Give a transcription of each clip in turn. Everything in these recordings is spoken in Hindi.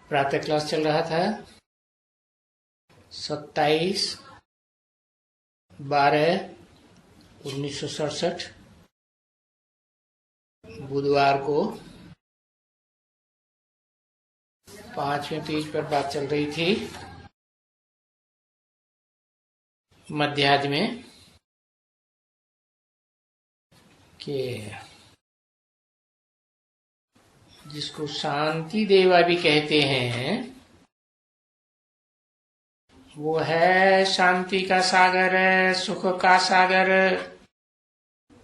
प्रातः क्लास चल रहा था 27/12/1967 बुधवार को 5वें पेज पर बात चल रही थी मध्याह्न में कि जिसको शांति देवा भी कहते हैं वो है शांति का सागर, सुख का सागर,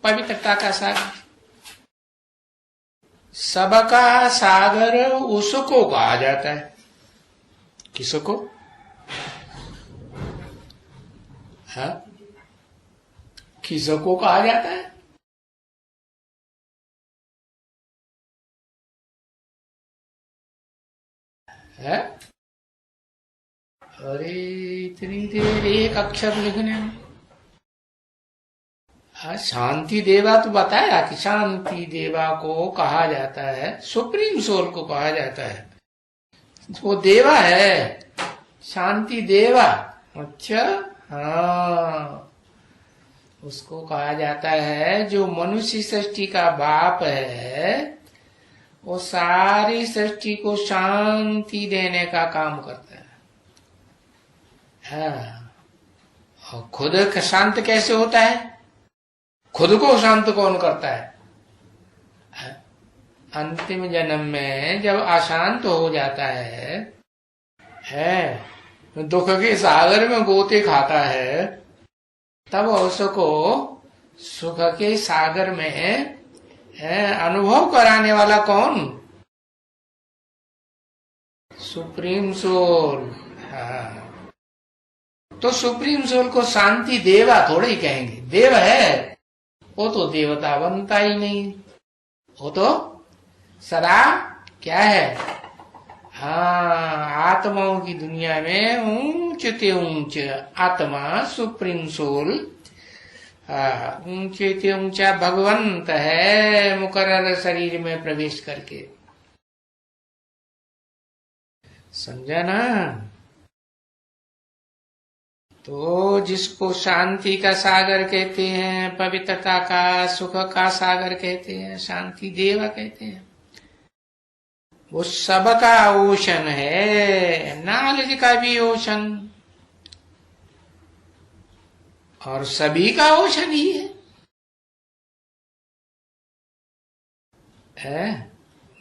पवित्रता का सागर, सबका सागर उसको कहा जाता है। किसको? हाँ, किसको कहा जाता है? है? अरे इतनी देर एक अक्षर लिखने में। हाँ, शांति देवा तो बताया कि शांति देवा को कहा जाता है, सुप्रीम सोल को कहा जाता है, वो देवा है, शांति देवा। अच्छा, हाँ, उसको कहा जाता है जो मनुष्य सृष्टि का बाप है, वो सारी सृष्टि को शांति देने का काम करता है। हाँ, और खुद शांत कैसे होता है? खुद को शांत कौन करता है? अंतिम जन्म में जब अशांत हो जाता है दुख के सागर में गोते खाता है, तब उसको सुख के सागर में अनुभव कराने वाला कौन? Supreme soul. हाँ, तो सुप्रीम सोल को शांति देवा थोड़े ही कहेंगे, देव है वो तो देवता बनता ही नहीं, वो तो सदा क्या है? हाँ, आत्माओं की दुनिया में ऊंच ते ऊंच आत्मा सुप्रीम सोल, ऊंचे ते ऊंचा भगवंत है मुकर्रर शरीर में प्रवेश करके। समझा ना? तो जिसको शांति का सागर कहते हैं, पवित्रता का, सुख का सागर कहते हैं, शांति देवा कहते हैं, वो सबका ओशन है, नॉलेज का भी ओशन, और सभी का ओशन ही है।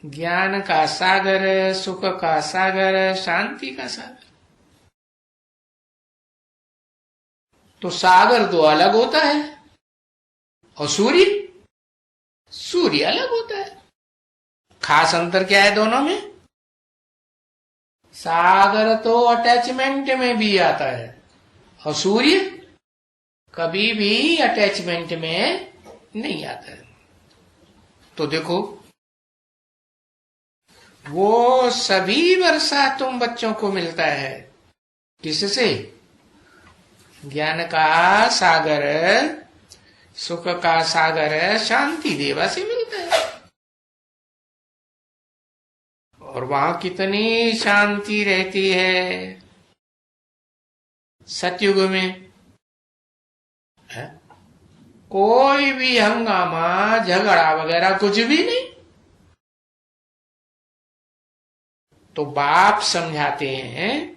ज्ञान का सागर, सुख का सागर, शांति का सागर। तो सागर तो अलग होता है और सूर्य अलग होता है। खास अंतर क्या है दोनों में? सागर तो अटैचमेंट में भी आता है और सूर्य कभी भी अटैचमेंट में नहीं आता है। तो देखो, वो सभी वर्षा तुम बच्चों को मिलता है किससे? ज्ञान का सागर, सुख का सागर शांति देवा से मिलता है। और वहां कितनी शांति रहती है सतयुग में, है? कोई भी हंगामा झगड़ा वगैरह कुछ भी नहीं। तो बाप समझाते हैं,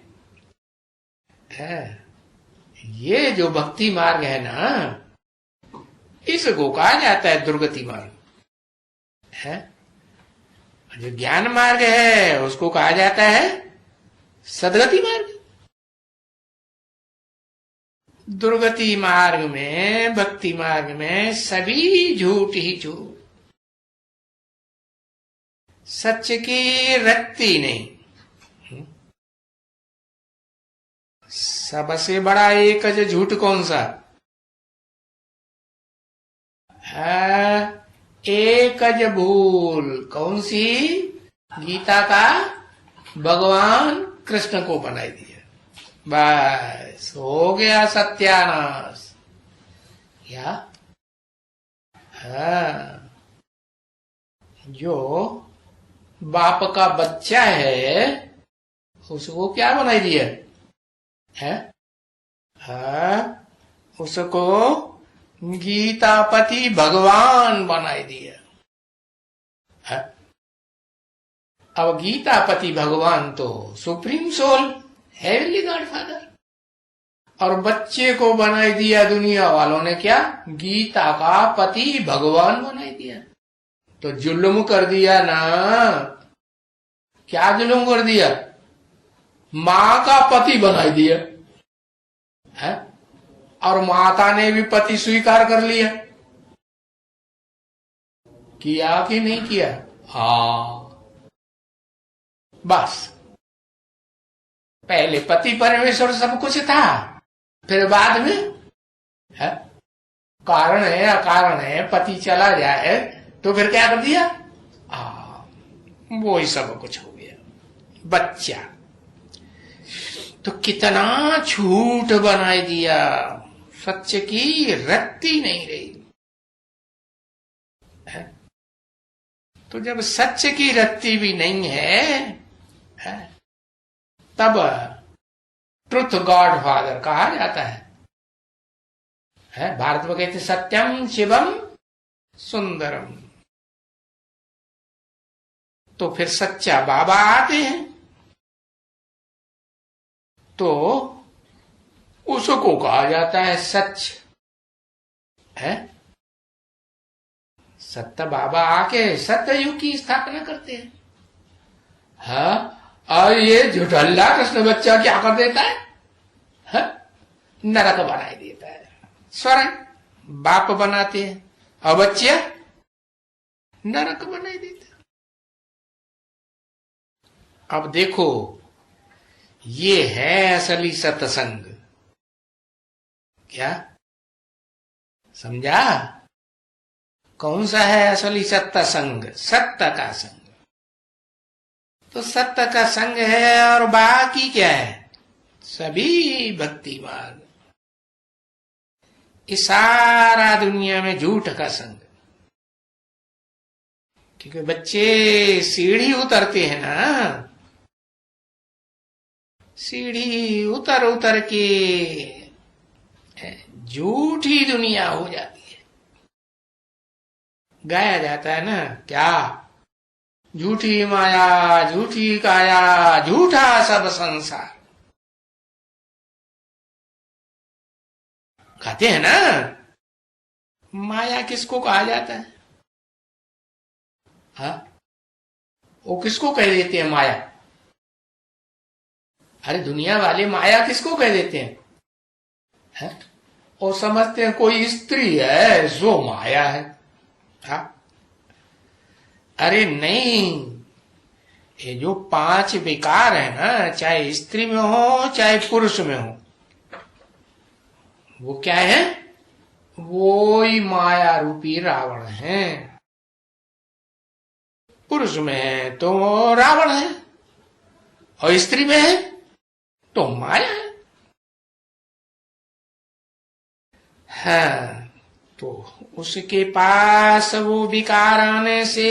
ये जो भक्ति मार्ग है ना, इसको कहा जाता है दुर्गति मार्ग, है? जो ज्ञान मार्ग है उसको कहा जाता है सदगति मार्ग। दुर्गति मार्ग में, भक्ति मार्ग में सभी झूठ ही झूठ, सच की रत्ती नहीं। सबसे बड़ा एकज झूठ कौन सा? एकज भूल कौन सी? गीता का भगवान कृष्ण को बनाई दिया, बस हो गया सत्यानाश। क्या? जो बाप का बच्चा है उसको क्या बनाई दिया है? उसको गीतापति भगवान बनाई दिया है? अब गीतापति भगवान तो सुप्रीम सोल, हेवनली गॉडफादर, और बच्चे को बनाई दिया दुनिया वालों ने क्या? गीता का पति भगवान बनाई दिया। तो जुल्म कर दिया ना। क्या जुल्म कर दिया? माँ का पति बनाई दिया है? और माता ने भी पति स्वीकार कर लिया। किया कि नहीं किया? हाँ, बस पहले पति परमेश्वर सब कुछ था, फिर बाद में है कारण है अकारण है, पति चला जाए तो फिर क्या कर दिया? वो ही सब कुछ हो गया। बच्चा तो कितना झूठ बनाई दिया, सच की रत्ती नहीं रही है? तो जब सच की रत्ती भी नहीं है तब ट्रुथ गॉड फादर कहा जाता है? भारत में कहते सत्यम शिवम सुंदरम। तो फिर सच्चा बाबा आते हैं तो उसको कहा जाता है सच है। सत्य बाबा आके सत्य युग की स्थापना करते हैं। और ये झुठल्ला कृष्ण बच्चा क्या कर देता है? नरक बनाई देता है। स्वर्ग बाप बनाते हैं और बच्चे नरक बनाई देते हैं। अब देखो, ये है असली सत्संग। क्या समझा? कौन सा है असली सत्संग? सत्य का संग। तो सत्य का संग है और बाकी क्या है? सभी भक्ति मार्ग। इस सारा दुनिया में झूठ का संग। क्योंकि बच्चे सीढ़ी उतरते हैं ना, सीढ़ी उतर उतर के झूठी दुनिया हो जाती है। गाया जाता है ना, क्या? झूठी माया झूठी काया झूठा सब संसार। कहते हैं ना। माया किसको कहा जाता है? वो किसको कह देते हैं माया? अरे दुनिया वाले माया किसको कह देते हैं? और समझते हैं कोई स्त्री है जो माया है। अरे नहीं, ये जो 5 विकार है ना, चाहे स्त्री में हो चाहे पुरुष में हो, वो क्या है? वो ही माया रूपी रावण है। पुरुष में है तो रावण है, और स्त्री में है तो माया है। हाँ, तो उसके पास वो विकार आने से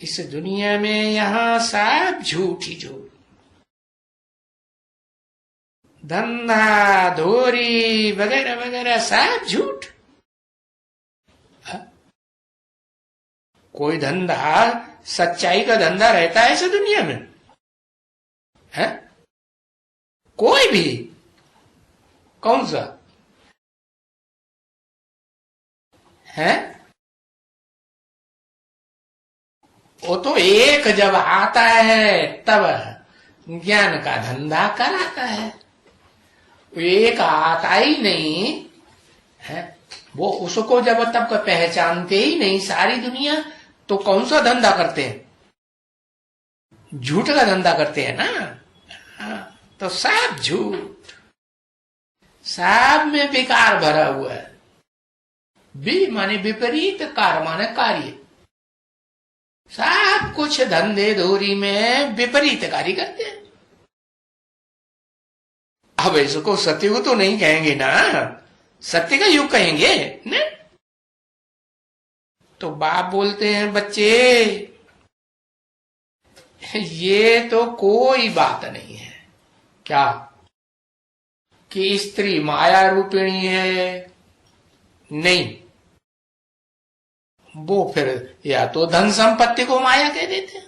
इस दुनिया में यहां सब झूठ ही झूठ। धंधा धोरी वगैरह वगैरह सब झूठ। कोई धंधा सच्चाई का धंधा रहता है इस दुनिया में? है कोई भी? कौन सा है? वो तो एक जब आता है तब ज्ञान का धंधा कराता है। एक आता ही नहीं है, वो उसको जब तब पहचानते ही नहीं सारी दुनिया, तो कौन सा धंधा करते हैं? झूठ का धंधा करते हैं ना। तो सब झूठ, सब में विकार भरा हुआ है। माने विपरीत, कार माने कार्य। सब कुछ धंधे धोरी में विपरीत कार्य करते हैं। अब इसको सत्ययुग तो नहीं कहेंगे ना, सत्य का युग कहेंगे ना। तो बाप बोलते हैं बच्चे ये तो कोई बात नहीं है। क्या कि स्त्री माया रूपिणी है? नहीं, वो फिर या तो धन संपत्ति को माया कह देते हैं,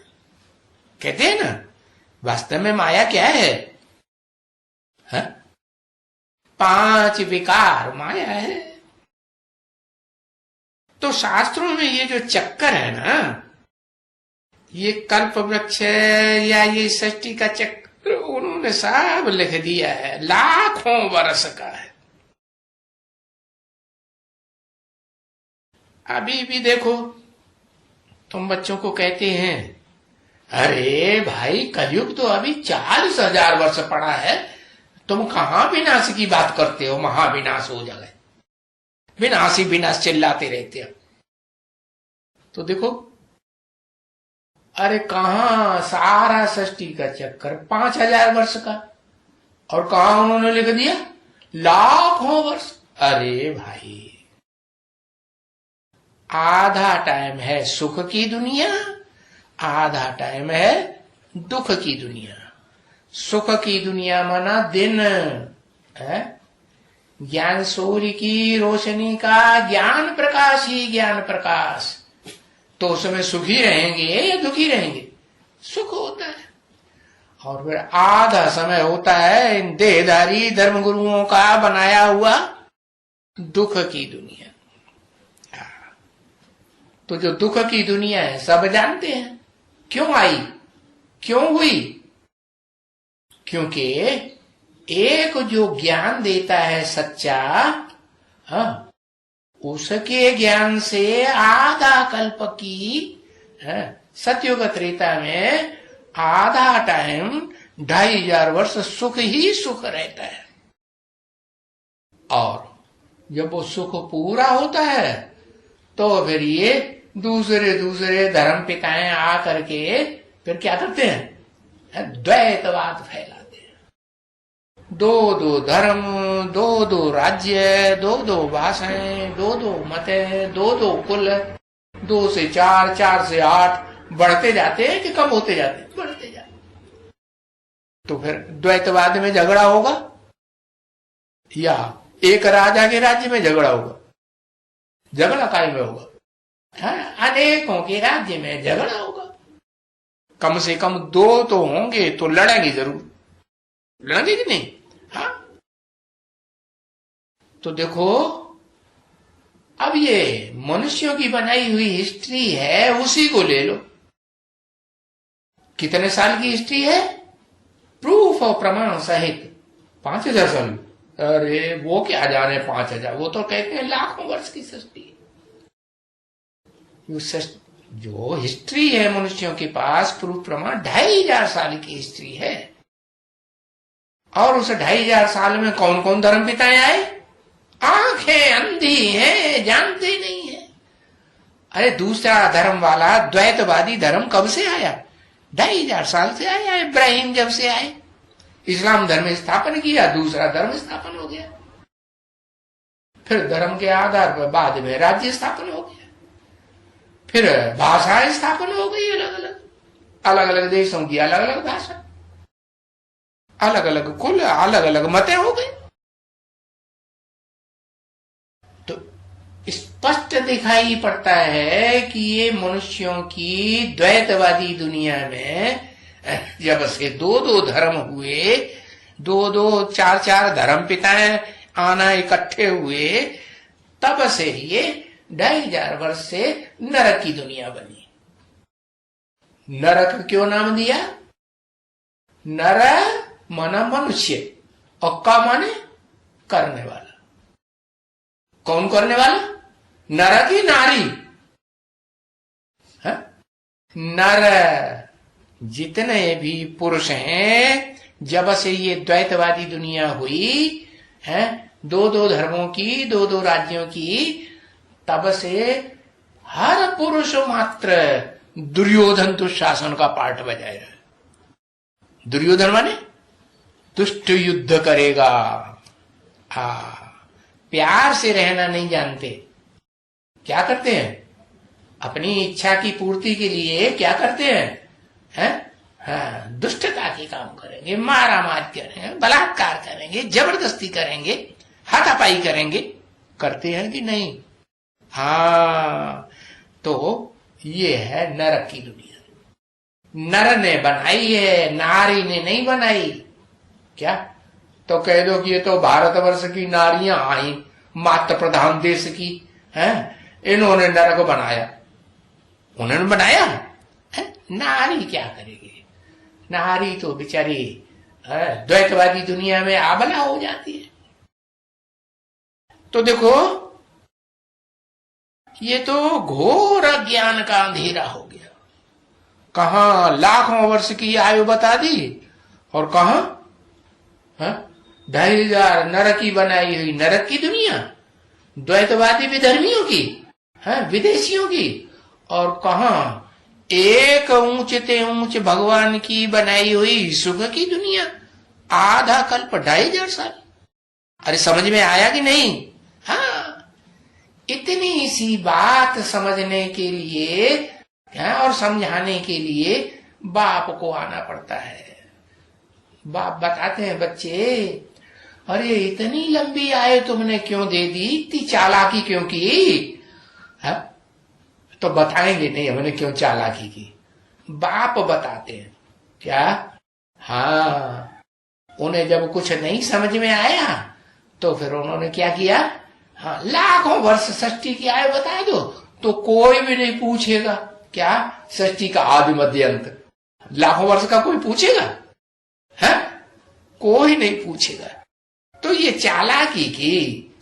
कहते हैं ना। वास्तव में माया क्या है? हा? 5 विकार माया है। तो शास्त्रों में ये जो चक्कर है ना, ये कल्प वृक्ष या ये सृष्टि का चक्र उन्होंने सब लिख दिया है, लाखों वर्ष का है। अभी भी देखो, तुम बच्चों को कहते हैं, अरे भाई कलयुग तो अभी 40,000 वर्ष पड़ा है, तुम कहां विनाश की बात करते हो? महाविनाश हो जाए, विनाश ही विनाश चिल्लाते रहते हो। तो देखो, अरे कहां सारा सृष्टि का चक्कर 5,000 वर्ष का, और कहां उन्होंने लिख दिया लाखों वर्ष। अरे भाई, आधा टाइम है सुख की दुनिया, आधा टाइम है दुख की दुनिया। सुख की दुनिया माना दिन है, ज्ञान सूर्य की रोशनी का ज्ञान प्रकाश ही ज्ञान प्रकाश। तो उसमें सुखी रहेंगे या दुखी रहेंगे? सुख होता है। और फिर आधा समय होता है इन देहधारी धर्मगुरुओं का बनाया हुआ दुख की दुनिया। तो जो दुख की दुनिया है सब जानते हैं क्यों आई, क्यों हुई। क्योंकि एक जो ज्ञान देता है सच्चा, उसके ज्ञान से आधा कल्प की सतयुग त्रेता में आधा टाइम 2,500 वर्ष सुख ही सुख रहता है। और जब वो सुख पूरा होता है तो फिर ये दूसरे धर्म पिताएं आ करके फिर क्या करते हैं? द्वैतवाद फैलाते हैं। 2 धर्म, 2 राज्य, 2 भाषाएं, 2 मत, 2 कुल, 2 से 4, 4 से 8 बढ़ते जाते हैं कि कम होते जाते हैं? बढ़ते जाते। तो फिर द्वैतवाद में झगड़ा होगा या एक राजा के राज्य में झगड़ा होगा? झगड़ा काय में होगा? अनेकों के राज्य में झगड़ा होगा। कम से कम 2 तो होंगे, तो लड़ेंगे जरूर, लड़ेंगे कि नहीं? हाँ। तो देखो, अब ये मनुष्यों की बनाई हुई हिस्ट्री है, उसी को ले लो। कितने साल की हिस्ट्री है? प्रूफ और प्रमाण सहित 5,000 साल। अरे वो क्या जाने 5,000, वो तो कहते हैं लाखों वर्ष की सृष्टि। जो हिस्ट्री है मनुष्यों के पास, प्रूफ प्रमाण 2,500 साल की हिस्ट्री है। और उस 2,500 साल में कौन कौन धर्म पिताएं आए? आंखें अंधी हैं, जानते नहीं है। अरे दूसरा धर्म वाला द्वैतवादी धर्म कब से आया? 2,500 साल से आया। इब्राहिम जब से आए, इस्लाम धर्म स्थापन किया, दूसरा धर्म स्थापन हो गया। फिर धर्म के आधार पर बाद में राज्य स्थापन हो गया, फिर भाषाएं स्थापन हो गई, अलग अलग देशों की अलग अलग भाषा, अलग अलग कुल, अलग अलग मतें हो गई। तो स्पष्ट दिखाई पड़ता है कि ये मनुष्यों की द्वैतवादी दुनिया में जब से 2 धर्म हुए, 2 4 धर्म पिताएं आना इकट्ठे हुए, तब से ये 2,500 वर्ष से नरक की दुनिया बनी। नरक क्यों नाम दिया? नर माना मनुष्य, और का माने करने वाला। कौन करने वाला? नर की नारी? नर जितने भी पुरुष हैं, जब से ये द्वैतवादी दुनिया हुई है, 2 धर्मों की, 2 राज्यों की, तब से हर पुरुष मात्र दुर्योधन दुशासन का पार्ट बजाया। दुर्योधन माने दुष्ट युद्ध करेगा। प्यार से रहना नहीं जानते। क्या करते हैं? अपनी इच्छा की पूर्ति के लिए क्या करते हैं? हाँ, दुष्टता के काम करेंगे, मारा मार करेंगे, बलात्कार करेंगे, जबरदस्ती करेंगे, हाथापाई करेंगे, करते हैं कि नहीं? हाँ, तो ये है नरक की दुनिया। नर ने बनाई है, नारी ने नहीं बनाई। क्या तो कह दो कि ये तो भारतवर्ष की नारियां आई, मातृ प्रधान देश की हैं, इन्होंने नरक बनाया। उन्होंने बनाया है? नारी क्या करेगी? नारी तो बेचारी द्वैतवादी दुनिया में आबला हो जाती है। तो देखो, ये तो घोर अज्ञान का अंधेरा हो गया। कहां लाखों वर्ष की आयु बता दी, और कहां 2500 नरक की बनाई हुई नरक की दुनिया, द्वैतवादी विधर्मियों की, विदेशियों की, और कहां एक ऊंचते ऊंच भगवान की बनाई हुई सुख की दुनिया। आधा कल्प 2500 साल। अरे समझ में आया कि नहीं? हाँ, इतनी सी बात समझने के लिए और समझाने के लिए बाप को आना पड़ता है। बाप बताते हैं, बच्चे अरे इतनी लंबी आयु तुमने क्यों दे दी, इतनी चालाकी क्यों की? है? तो बताएंगे नहीं हमने क्यों चालाकी की। बाप बताते हैं क्या? हाँ, उन्हें जब कुछ नहीं समझ में आया तो फिर उन्होंने क्या किया? हाँ, लाखों वर्ष सृष्टि की आयु बता दो तो कोई भी नहीं पूछेगा। क्या सृष्टि का आदि मध्य अंत? लाखों वर्ष का कोई पूछेगा? है? कोई नहीं पूछेगा। तो ये चालाकी की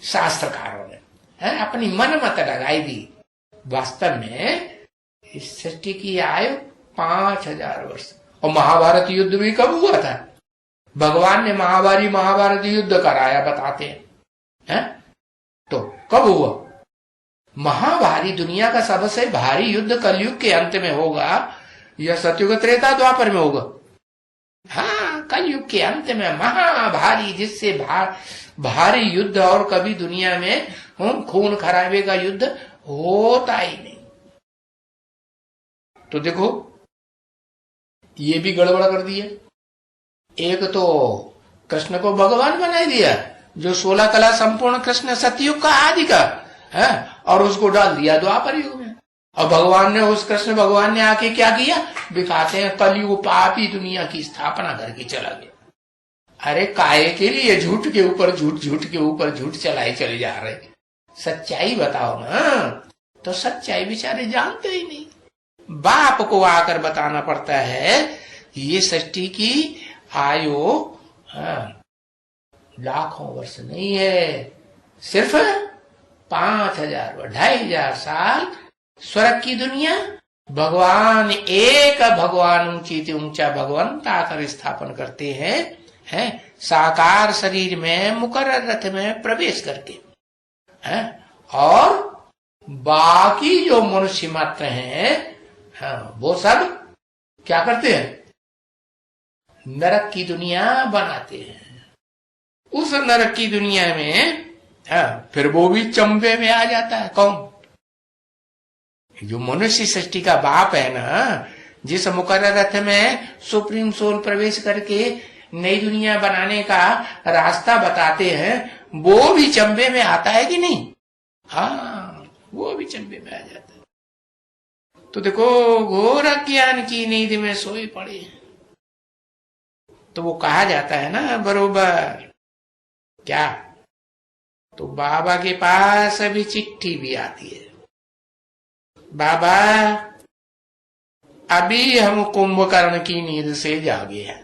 शास्त्रकारों ने अपनी मनमत लगाई दी। वास्तव में इस सृष्टि की आयु 5000 वर्ष। और महाभारत युद्ध भी कब हुआ था? भगवान ने महाभारत युद्ध कराया, बताते हैं। तो कब हुआ? महाभारी दुनिया का सबसे भारी युद्ध कलयुग के अंत में होगा या सतयुग त्रेता द्वापर में होगा? हाँ, कलयुग के अंत में महाभारी, जिससे भारी युद्ध और कभी दुनिया में खून खराबे का युद्ध होता ही नहीं। तो देखो, ये भी गड़बड़ कर दिया। एक तो कृष्ण को भगवान बना दिया, जो 16 कला संपूर्ण कृष्ण सतयुग का आदि का है, और उसको डाल दिया द्वापर युग में। और भगवान ने उस कृष्ण भगवान ने आके क्या किया? दिखाते हैं कलयुग पापी दुनिया की स्थापना करके चला गया। अरे काहे के लिए झूठ के ऊपर झूठ, झूठ के ऊपर झूठ चलाए चले जा रहे? सच्चाई बताओ ना। तो सच्चाई बेचारे जानते ही नहीं। बाप को आकर बताना पड़ता है ये सृष्टि की आयु लाखों वर्ष नहीं है, सिर्फ 5000 2500 साल। स्वर्ग की दुनिया भगवान एक भगवान ऊंचा भगवंत आकर स्थापन करते हैं साकार शरीर में मुकर्रर रथ में प्रवेश करके और बाकी जो मनुष्य मात्र हैं वो सब क्या करते हैं? नरक की दुनिया बनाते हैं। उस नरक की दुनिया में फिर वो भी चंबे में आ जाता है। कौन? जो मनुष्य सृष्टि का बाप है ना, जिस मुकर्रर रथ में सुप्रीम सोल प्रवेश करके नई दुनिया बनाने का रास्ता बताते हैं, वो भी चंबे में आता है कि नहीं? हाँ, वो भी चंबे में आ जाता है। तो देखो, घोर अज्ञान की नींद में सोए पड़े हैं। तो वो कहा जाता है ना बरोबर क्या? तो बाबा के पास अभी चिट्ठी भी आती है, बाबा अभी हम कुंभकर्ण की नींद से जागे हैं।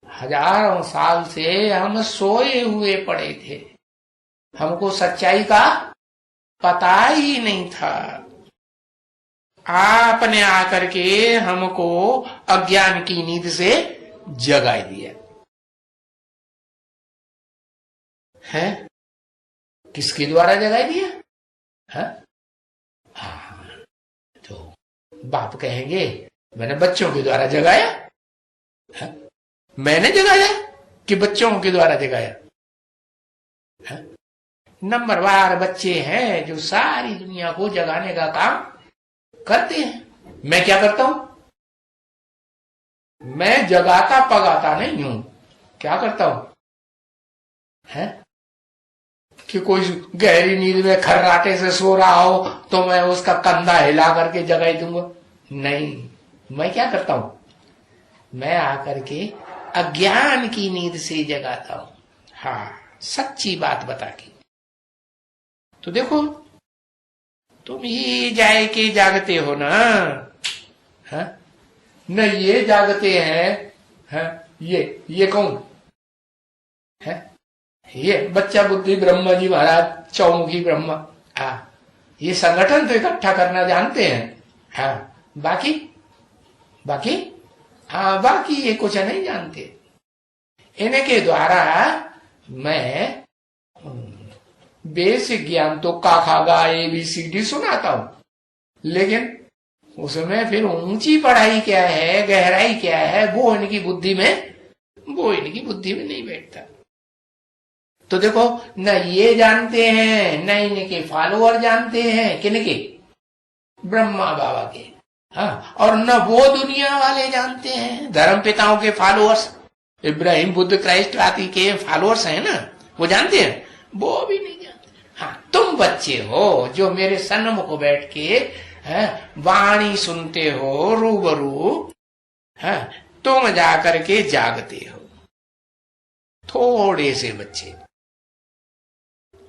हजारों साल से हम सोए हुए पड़े थे, हमको सच्चाई का पता ही नहीं था। आपने आकर के हमको अज्ञान की नींद से जगा दिया है। किसके द्वारा जगा दिया है? तो बाप कहेंगे मैंने बच्चों के द्वारा जगाया है? मैंने जगाया कि बच्चों के द्वारा जगाया है? नंबरवार बच्चे हैं जो सारी दुनिया को जगाने का काम करते हैं। मैं क्या करता हूं? मैं जगाता पगाता नहीं हूं। क्या करता हूं है कि कोई गहरी नींद में खर्राटे से सो रहा हो तो मैं उसका कंधा हिला करके जगा दूंगा? नहीं, मैं क्या करता हूं, मैं आकर के अज्ञान की नींद से जगाता हूं। हाँ, सच्ची बात बता के। तो देखो, तुम ही जाए के जागते हो ना, है न? ये जागते हैं, है? ये कौन है? ये बच्चा बुद्धि ब्रह्म जी महाराज, चौमुखी ब्रह्म। हाँ, ये संगठन तो इकट्ठा करना जानते हैं। हाँ, बाकी बाकी हाँ, बाकी ये कुछ नहीं जानते। इनके द्वारा मैं बेसिक ज्ञान तो का खा गा ABCD सुनाता हूं, लेकिन उसमें फिर ऊंची पढ़ाई क्या है, गहराई क्या है, वो इनकी बुद्धि में नहीं बैठता। तो देखो, न ये जानते हैं, न इनके फॉलोअर जानते हैं। किनके? ब्रह्मा बाबा के। हाँ, और न वो दुनिया वाले जानते हैं, धर्म पिताओं के फॉलोअर्स, इब्राहिम बुद्ध क्राइस्ट आदि के फॉलोअर्स हैं ना, वो जानते हैं? वो भी नहीं जानते। हाँ, तुम बच्चे हो जो मेरे सन्मुख बैठ के वाणी सुनते हो रूबरू, तुम जाकर के जागते हो, थोड़े से बच्चे।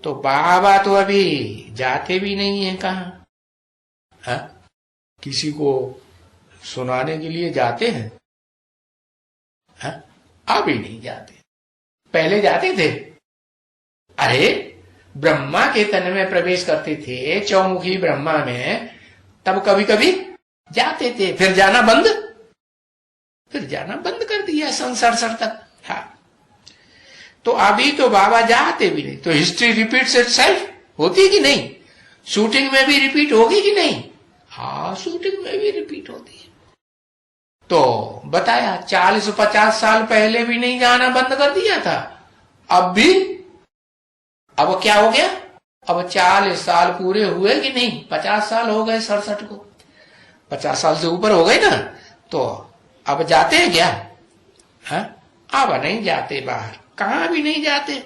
तो बाबा तो अभी जाते भी नहीं है कहा, किसी को सुनाने के लिए जाते हैं? अभी नहीं जाते, पहले जाते थे। अरे, ब्रह्मा के तन में प्रवेश करते थे, चौमुखी ब्रह्मा में, तब कभी कभी जाते थे, फिर जाना बंद कर दिया संसार तक। हाँ, तो अभी तो बाबा जाते भी नहीं। तो हिस्ट्री रिपीट्स इटसेल्फ, होती है कि नहीं? शूटिंग में भी रिपीट होगी कि नहीं? हाँ, शूटिंग में भी रिपीट होती है। तो बताया 40-50 साल पहले भी नहीं जाना बंद कर दिया था, अब क्या हो गया? अब 40 साल पूरे हुए कि नहीं? 50 साल हो गए 67 को, 50 साल से ऊपर हो गए ना। तो अब जाते हैं क्या? अब नहीं जाते बाहर, कहां भी नहीं जाते।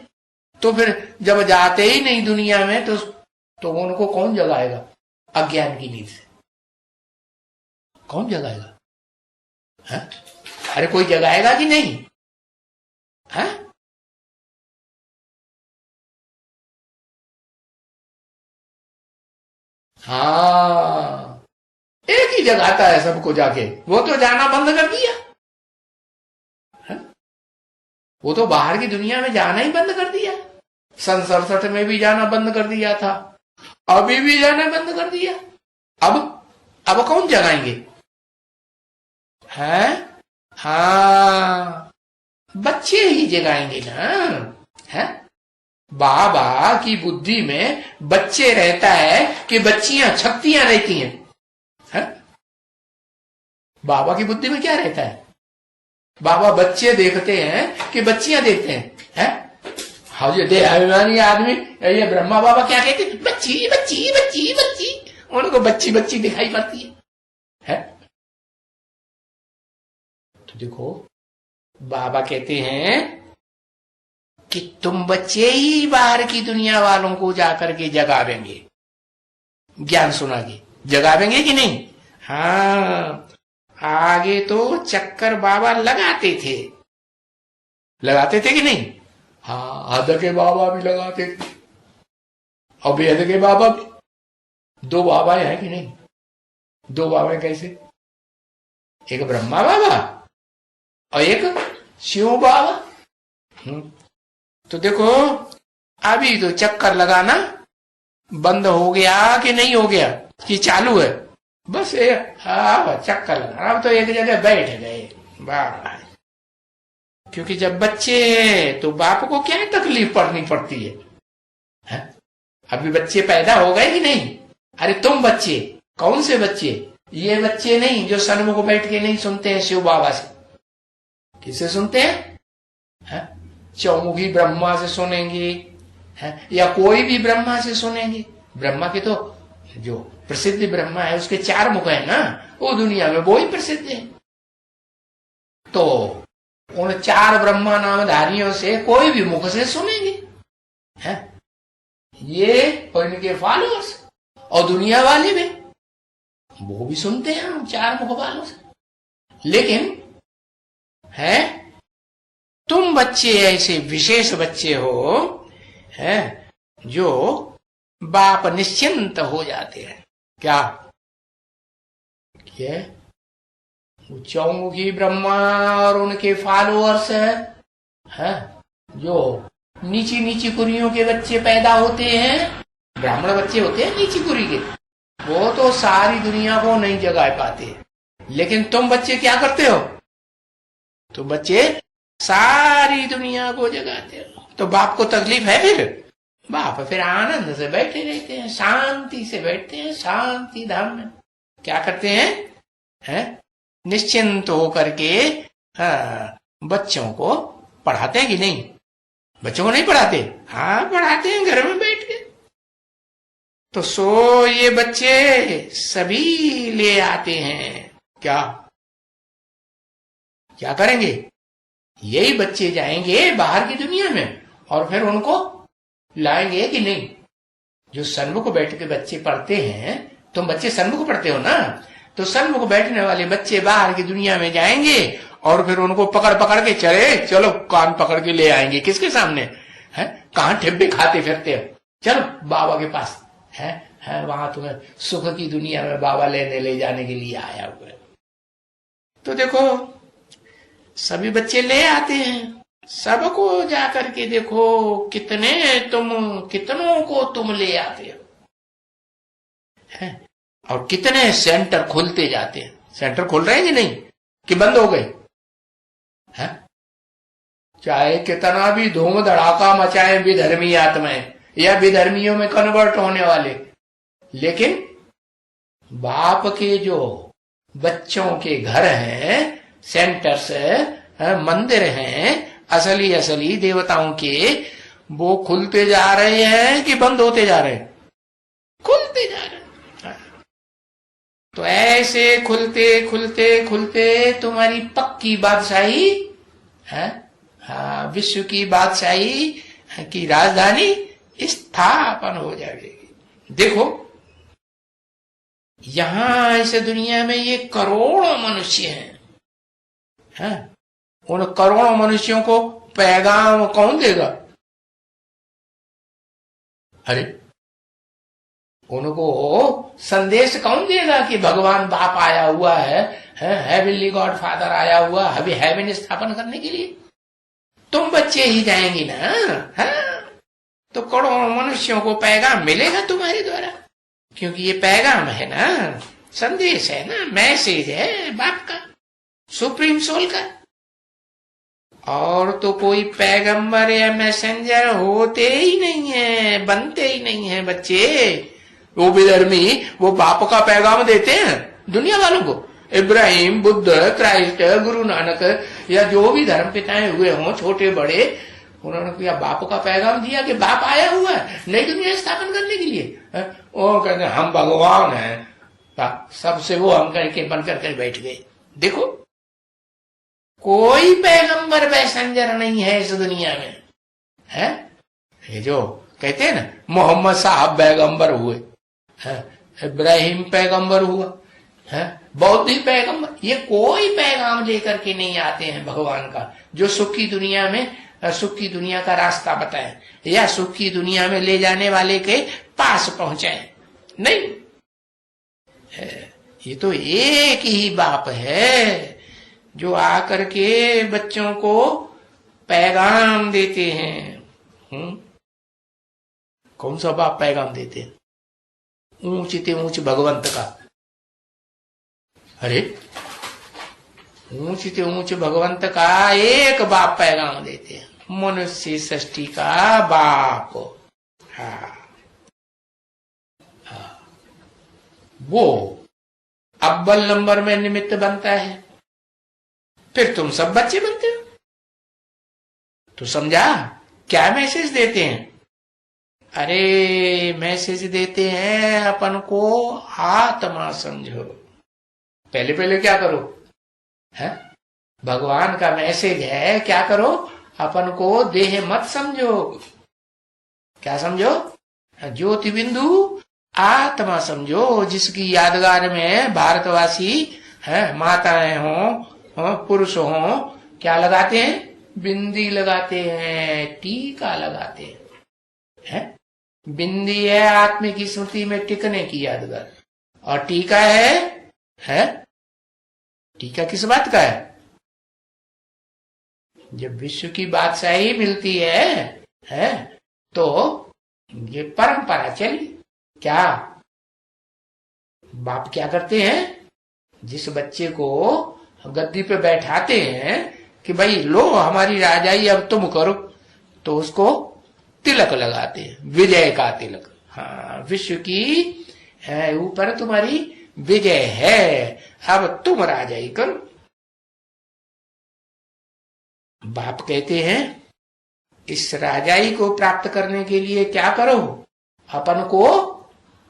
तो फिर जब जाते ही नहीं दुनिया में, तो उनको कौन जगाएगा? अज्ञान की नींद से कौन जगाएगा? अरे, कोई जगाएगा कि नहीं? हाँ, एक ही जगाता है सबको जाके, वो तो जाना बंद कर दिया। वो तो बाहर की दुनिया में जाना ही बंद कर दिया। सन 67 में भी जाना बंद कर दिया था, अभी भी जाना बंद कर दिया। अब कौन जगाएंगे? हाँ, बच्चे ही जगाएंगे ना। बाबा की बुद्धि में बच्चे रहता है कि बच्चियां शक्तियां रहती हैं? बाबा की बुद्धि में क्या रहता है? बाबा बच्चे देखते हैं कि बच्चियां देखते हैं? हाँ, ये देहाभिमानी आदमी, ये ब्रह्मा बाबा क्या कहते हैं? बच्ची बच्ची बच्ची बच्ची, उनको बच्ची बच्ची दिखाई पड़ती है? तो देखो, बाबा कहते हैं कि तुम बच्चे ही बाहर की दुनिया वालों को जाकर के जगावेंगे, ज्ञान सुना के जगावेंगे कि नहीं? हाँ, आगे तो चक्कर बाबा लगाते थे कि नहीं? हाँ, हद के बाबा भी लगाते थे, और बेहद के बाबा भी। 2 बाबा है कि नहीं? 2 बाबा कैसे? एक ब्रह्मा बाबा और एक शिव बाबा। तो देखो, अभी तो चक्कर लगाना बंद हो गया कि नहीं हो गया, कि चालू है? बस चक्कर लगाना, अब तो एक जगह बैठ गए। वाह, क्योंकि जब बच्चे हैं तो बाप को क्या तकलीफ पड़नी पड़ती है? अभी बच्चे पैदा हो गए कि नहीं? अरे तुम बच्चे, कौन से बच्चे? ये बच्चे नहीं जो सन्मुख बैठ के नहीं सुनते हैं शिव बाबा से। किसे सुनते हैं? चौमुखी ब्रह्मा से सुनेंगे, या कोई भी ब्रह्मा से सुनेंगे। ब्रह्मा के तो जो प्रसिद्ध ब्रह्मा है उसके 4 मुख है ना, वो दुनिया में वो ही प्रसिद्ध है। तो उन 4 ब्रह्मा नामधारियों से कोई भी मुख से सुनेंगे, है ये और इनके फॉलोअर्स, और दुनिया वाले भी वो भी सुनते हैं हम 4 मुख वालों से। लेकिन है तुम बच्चे ऐसे विशेष बच्चे हो, है जो बाप निश्चिंत हो जाते हैं। क्या ये चौमुखी ब्रह्मा और उनके फॉलोअर्स है जो नीची नीची कुरियों के बच्चे पैदा होते हैं, ब्राह्मण बच्चे होते हैं नीची कुरी के, वो तो सारी दुनिया को नहीं जगा पाते। लेकिन तुम बच्चे क्या करते हो? तुम बच्चे सारी दुनिया को जगाते हो। तो बाप को तकलीफ है, फिर फिर आनंद से बैठे रहते हैं, शांति से बैठते हैं, शांति धाम में क्या करते हैं, निश्चिंत होकर के बच्चों को पढ़ाते हैं कि नहीं? बच्चों को नहीं पढ़ाते? हाँ पढ़ाते हैं घर में बैठ के। तो सो ये बच्चे सभी ले आते हैं, क्या क्या करेंगे? यही बच्चे जाएंगे बाहर की दुनिया में और फिर उनको लाएंगे कि नहीं? जो सन्मुख बैठ के बच्चे पढ़ते हैं, तुम बच्चे सन्मुख पढ़ते हो ना, तो सन्मुख बैठने वाले बच्चे बाहर की दुनिया में जाएंगे और फिर उनको पकड़ पकड़ के चलो कान पकड़ के ले आएंगे। किसके सामने? है कहां ठिब्बे खाते फिरते हो, चलो बाबा के पास है वहां तुम्हें सुख की दुनिया में बाबा ले जाने के लिए आया हुआ है। तो देखो सभी बच्चे ले आते हैं, सबको जाकर के देखो कितनों को तुम ले आते हो, है? और कितने सेंटर खुलते जाते हैं। सेंटर खुल रहे हैं कि नहीं, कि बंद हो गए? है चाहे कितना भी धूम धड़ाका मचाए विधर्मी आत्माएं या विधर्मियों में कन्वर्ट होने वाले, लेकिन बाप के जो बच्चों के घर हैं, सेंटर्स है, मंदिर हैं, असली देवताओं के, वो खुलते जा रहे हैं कि बंद होते जा रहे हैं? खुलते जा रहे हैं। तो ऐसे खुलते खुलते खुलते तुम्हारी पक्की बादशाही है, हाँ विश्व की बादशाही की राजधानी स्थापन हो जाएगी। देखो यहां इस दुनिया में ये करोड़ों मनुष्य हैं, उन करोड़ों मनुष्यों को पैगाम कौन देगा? अरे उनको संदेश कौन देगा कि भगवान बाप आया हुआ है, हेवनली गॉड फादर आया हुआ अभी हेवन स्थापन करने के लिए? तुम बच्चे ही जाएंगी ना, है? तो करोड़ों मनुष्यों को पैगाम मिलेगा तुम्हारे द्वारा, क्योंकि ये पैगाम है ना, संदेश है ना, मैसेज है बाप का, सुप्रीम सोल का। और तो कोई पैगंबर या मैसेंजर होते ही नहीं है, बनते ही नहीं है बच्चे। वो विधर्मी वो बाप का पैगाम देते हैं दुनिया वालों को। इब्राहिम, बुद्ध, क्राइस्ट, गुरु नानक या जो भी धर्म पिताएं हुए हों छोटे बड़े, उन्होंने क्या बाप का पैगाम दिया कि बाप आया हुआ है नई दुनिया स्थापन करने के लिए? वो कहते हम भगवान हैं, सबसे वो हम करके बनकर कर बैठ गए। देखो कोई पैगंबर मैसेंजर नहीं है इस दुनिया में, है? ये जो कहते हैं ना मोहम्मद साहब पैगंबर हुए, इब्राहिम पैगंबर हुआ, है बौद्ध ही पैगंबर, ये कोई पैगाम लेकर के नहीं आते हैं भगवान का, जो सुख की दुनिया में सुख की दुनिया का रास्ता बताए या सुख की दुनिया में ले जाने वाले के पास पहुंचाए। नहीं, ये तो एक ही बाप है जो आकर के बच्चों को पैगाम देते हैं। कौन सा बाप पैगाम देते हैं? ऊंचते ऊंच भगवंत का। अरे ऊंचते ऊंच भगवंत का एक बाप पैगाम देते हैं, मनुष्य सृष्टि का बाप। हाँ वो अव्वल नंबर में निमित्त बनता है, फिर तुम सब बच्चे बनते हो। तो समझा क्या मैसेज देते हैं? अरे मैसेज देते हैं अपन को आत्मा समझो। पहले क्या करो, है भगवान का मैसेज है, क्या करो, अपन को देह मत समझो। क्या समझो? ज्योति बिंदु आत्मा समझो, जिसकी यादगार में भारतवासी है, माताएं हो पुरुष हो, क्या लगाते हैं? बिंदी लगाते हैं, टीका लगाते हैं। बिंदी है आत्मा की स्मृति में टिकने की यादगार, और टीका है टीका किस बात का है? जब विश्व की बादशाही मिलती है तो ये परंपरा चली। क्या बाप क्या करते हैं? जिस बच्चे को गद्दी पे बैठाते हैं कि भाई लो हमारी राजाई अब तुम करो, तो उसको तिलक लगाते हैं, विजय का तिलक। हाँ, विश्व की ऊपर तुम्हारी विजय है, अब तुम राजाई करो। बाप कहते हैं इस राजाई को प्राप्त करने के लिए क्या करो? अपन को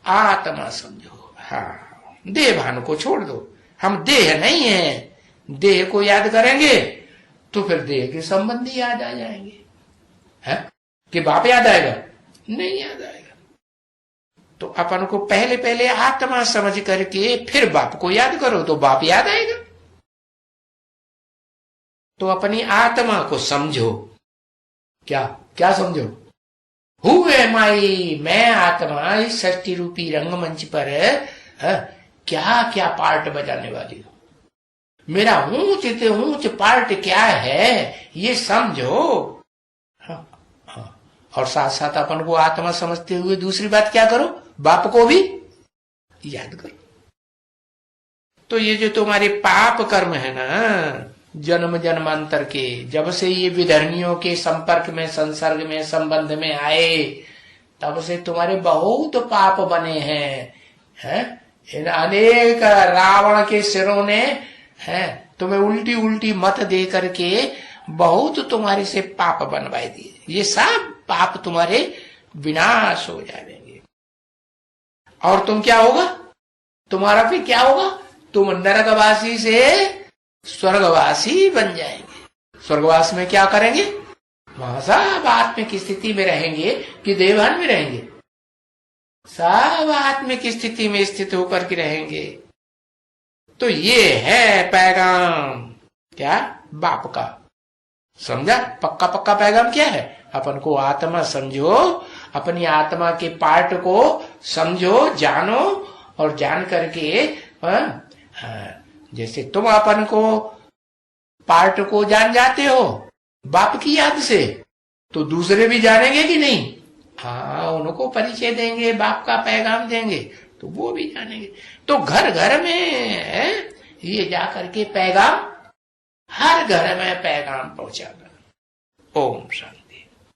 आत्मा समझो। हाँ, देह भान को छोड़ दो। हम देह नहीं है, देह को याद करेंगे तो फिर देह के संबंधी याद आ जाएंगे। है कि बाप याद आएगा? नहीं याद आएगा। तो अपन को पहले पहले आत्मा समझ करके फिर बाप को याद करो तो बाप याद आएगा। तो अपनी आत्मा को समझो। क्या क्या समझो? हु एम आई, मैं आत्मा इस सृष्टि रूपी रंगमंच पर क्या क्या पार्ट बजाने वाली हूं। मेरा ऊंच से ऊंच पार्ट क्या है ये समझो। और साथ साथ अपन को आत्मा समझते हुए दूसरी बात क्या करो? बाप को भी याद करो। तो ये जो तुम्हारे पाप कर्म है ना, जन्म जन्मांतर के, जब से ये विधर्मियों के संपर्क में, संसर्ग में, संबंध में आए, तब से तुम्हारे बहुत पाप बने हैं। इन अनेक रावण के सिरों ने तुम्हें उल्टी उल्टी मत दे करके बहुत तुम्हारे से पाप बनवाए दिए। ये सब पाप तुम्हारे विनाश हो जाएंगे। और तुम क्या होगा? तुम्हारा फिर क्या होगा? तुम नरकवासी से स्वर्गवासी बन जाएंगे। स्वर्गवास में क्या करेंगे? वहां सब आत्मा की स्थिति में रहेंगे कि देवभान में रहेंगे? सब आत्मा की स्थिति में स्थित होकर के रहेंगे। तो ये है पैगाम, क्या? बाप का। समझा? पक्का पक्का पैगाम क्या है? अपन को आत्मा समझो, अपनी आत्मा के पार्ट को समझो, जानो, और जान करके जैसे तुम अपन को पार्ट को जान जाते हो बाप की याद से, तो दूसरे भी जानेंगे कि नहीं? हाँ, उनको परिचय देंगे, बाप का पैगाम देंगे तो वो भी जानेंगे। तो घर घर में ये जाकर के पैगाम, हर घर में पैगाम पहुंचाना। ओम शांति।